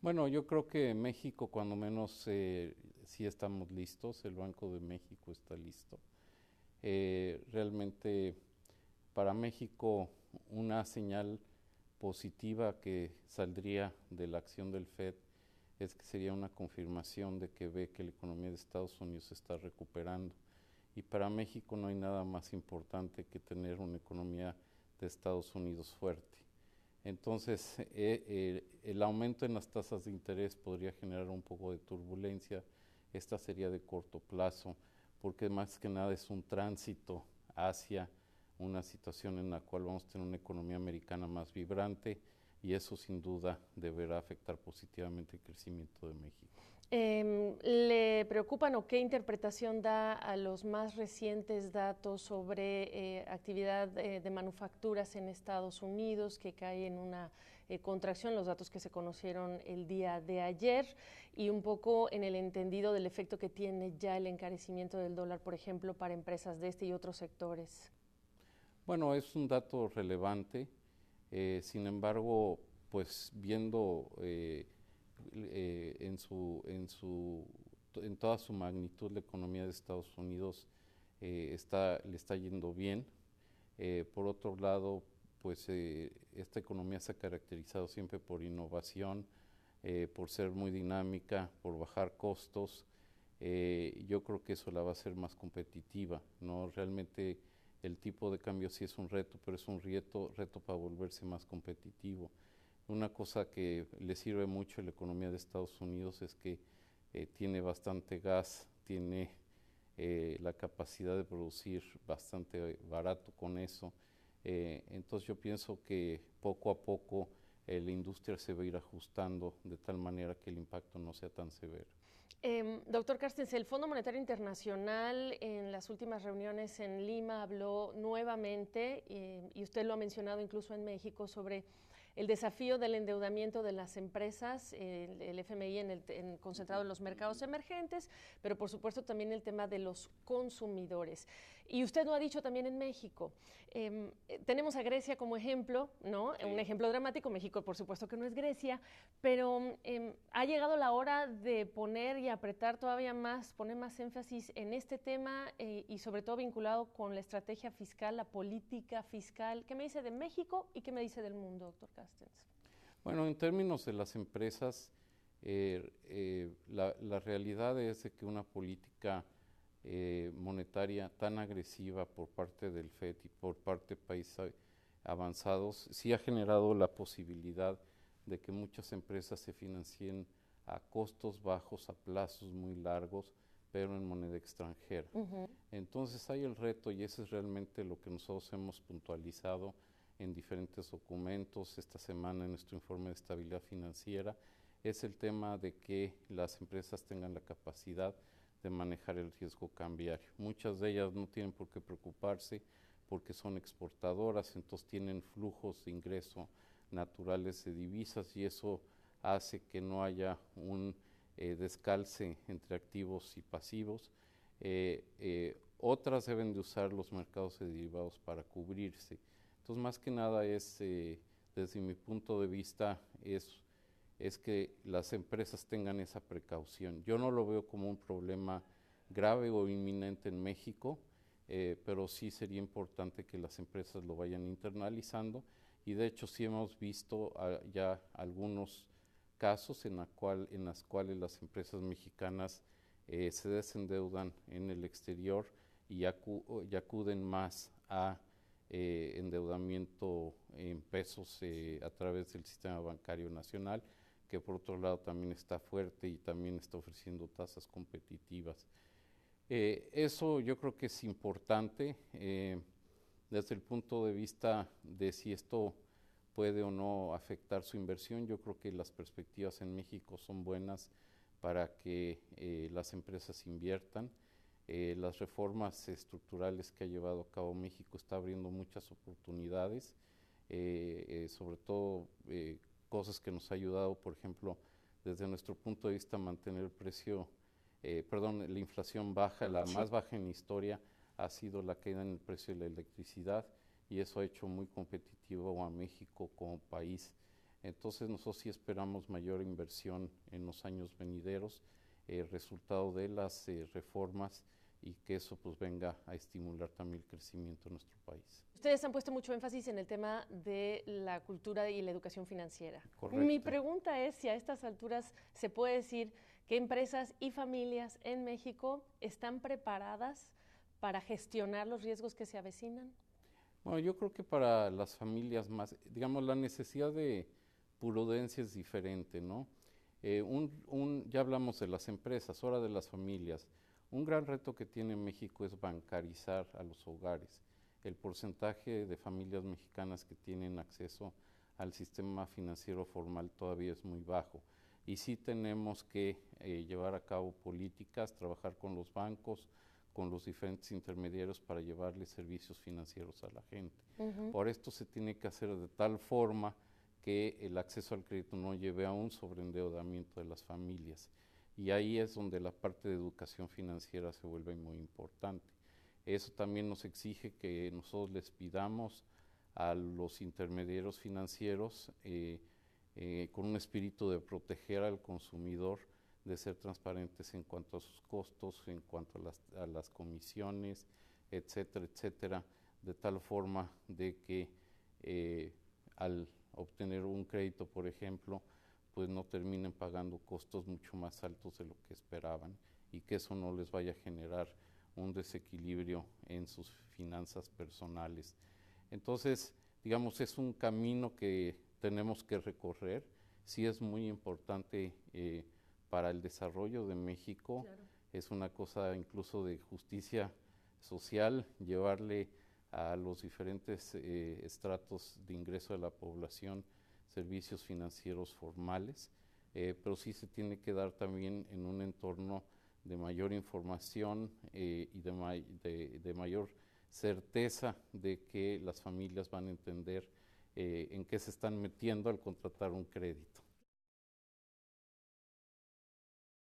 Bueno, yo creo que México, cuando menos, sí estamos listos. El Banco de México está listo. Realmente, para México, una señal positiva que saldría de la acción del Fed es que sería una confirmación de que ve que la economía de Estados Unidos se está recuperando. Y para México no hay nada más importante que tener una economía de Estados Unidos fuerte. Entonces, el aumento en las tasas de interés podría generar un poco de turbulencia. Esta sería de corto plazo, porque más que nada es un tránsito hacia una situación en la cual vamos a tener una economía americana más vibrante, y eso sin duda deberá afectar positivamente el crecimiento de México. ¿Le preocupan o qué interpretación da a los más recientes datos sobre actividad de manufacturas en Estados Unidos, que cae en una contracción, los datos que se conocieron el día de ayer, y un poco en el entendido del efecto que tiene ya el encarecimiento del dólar, por ejemplo, para empresas de este y otros sectores? Bueno, es un dato relevante. Sin embargo, pues viendo en toda su magnitud la economía de Estados Unidos, le está yendo bien. Por otro lado, pues esta economía se ha caracterizado siempre por innovación, por ser muy dinámica, por bajar costos. Yo creo que eso la va a hacer más competitiva, ¿no? Realmente el tipo de cambio sí es un reto, pero es un reto para volverse más competitivo. Una cosa que le sirve mucho a la economía de Estados Unidos es que tiene bastante gas, tiene la capacidad de producir bastante barato con eso. Entonces yo pienso que poco a poco la industria se va a ir ajustando de tal manera que el impacto no sea tan severo. Doctor Carstens, el Fondo Monetario Internacional en las últimas reuniones en Lima habló nuevamente, y usted lo ha mencionado incluso en México, sobre el desafío del endeudamiento de las empresas, el FMI concentrado en los mercados emergentes, pero por supuesto también el tema de los consumidores. Y usted lo ha dicho también en México. Tenemos a Grecia como ejemplo, ¿no? Un Sí. ejemplo dramático. México, por supuesto que no es Grecia, pero ha llegado la hora de poner y apretar todavía más, poner más énfasis en este tema y sobre todo vinculado con la estrategia fiscal, la política fiscal. ¿Qué me dice de México y qué me dice del mundo, doctor Carstens? Bueno, en términos de las empresas, la realidad es de que una política monetaria tan agresiva por parte del FED y por parte de países avanzados sí ha generado la posibilidad de que muchas empresas se financien a costos bajos, a plazos muy largos, pero en moneda extranjera. Entonces hay el reto, y ese es realmente lo que nosotros hemos puntualizado en diferentes documentos esta semana en nuestro informe de estabilidad financiera, es el tema de que las empresas tengan la capacidad de manejar el riesgo cambiario. Muchas de ellas no tienen por qué preocuparse porque son exportadoras, entonces tienen flujos de ingreso naturales de divisas, y eso hace que no haya un descalce entre activos y pasivos. Otras deben de usar los mercados de derivados para cubrirse. Entonces, más que nada desde mi punto de vista, es que las empresas tengan esa precaución. Yo no lo veo como un problema grave o inminente en México, pero sí sería importante que las empresas lo vayan internalizando, y de hecho sí hemos visto ya algunos casos en las cuales las empresas mexicanas se desendeudan en el exterior y acuden más a endeudamiento en pesos a través del sistema bancario nacional, que por otro lado también está fuerte y también está ofreciendo tasas competitivas. Eso yo creo que es importante desde el punto de vista de si esto puede o no afectar su inversión. Yo creo que las perspectivas en México son buenas para que las empresas inviertan. Las reformas estructurales que ha llevado a cabo México está abriendo muchas oportunidades, sobre todo cosas que nos ha ayudado, por ejemplo, desde nuestro punto de vista, mantener el precio, la inflación baja, la Sí. más baja en la historia ha sido la caída en el precio de la electricidad, y eso ha hecho muy competitivo a México como país. Entonces nosotros sí esperamos mayor inversión en los años venideros, resultado de las reformas, y que eso pues venga a estimular también el crecimiento en nuestro país. Ustedes han puesto mucho énfasis en el tema de la cultura y la educación financiera. Correcto. Mi pregunta es si a estas alturas se puede decir que empresas y familias en México están preparadas para gestionar los riesgos que se avecinan. Bueno, yo creo que para las familias más, digamos, la necesidad de prudencia es diferente, ¿no? Ya hablamos de las empresas, ahora de las familias. Un gran reto que tiene México es bancarizar a los hogares. El porcentaje de familias mexicanas que tienen acceso al sistema financiero formal todavía es muy bajo. Y sí tenemos que llevar a cabo políticas, trabajar con los bancos, con los diferentes intermediarios para llevarles servicios financieros a la gente. Por esto se tiene que hacer de tal forma que el acceso al crédito no lleve a un sobreendeudamiento de las familias. Y ahí es donde la parte de educación financiera se vuelve muy importante. Eso también nos exige que nosotros les pidamos a los intermediarios financieros con un espíritu de proteger al consumidor, de ser transparentes en cuanto a sus costos, en cuanto a las comisiones, etcétera, etcétera, de tal forma de que al obtener un crédito, por ejemplo, pues no terminen pagando costos mucho más altos de lo que esperaban, y que eso no les vaya a generar un desequilibrio en sus finanzas personales. Entonces, digamos, es un camino que tenemos que recorrer. Sí es muy importante para el desarrollo de México. Claro. Es una cosa incluso de justicia social llevarle a los diferentes estratos de ingreso de la población servicios financieros formales, pero sí se tiene que dar también en un entorno de mayor información y de mayor certeza de que las familias van a entender en qué se están metiendo al contratar un crédito.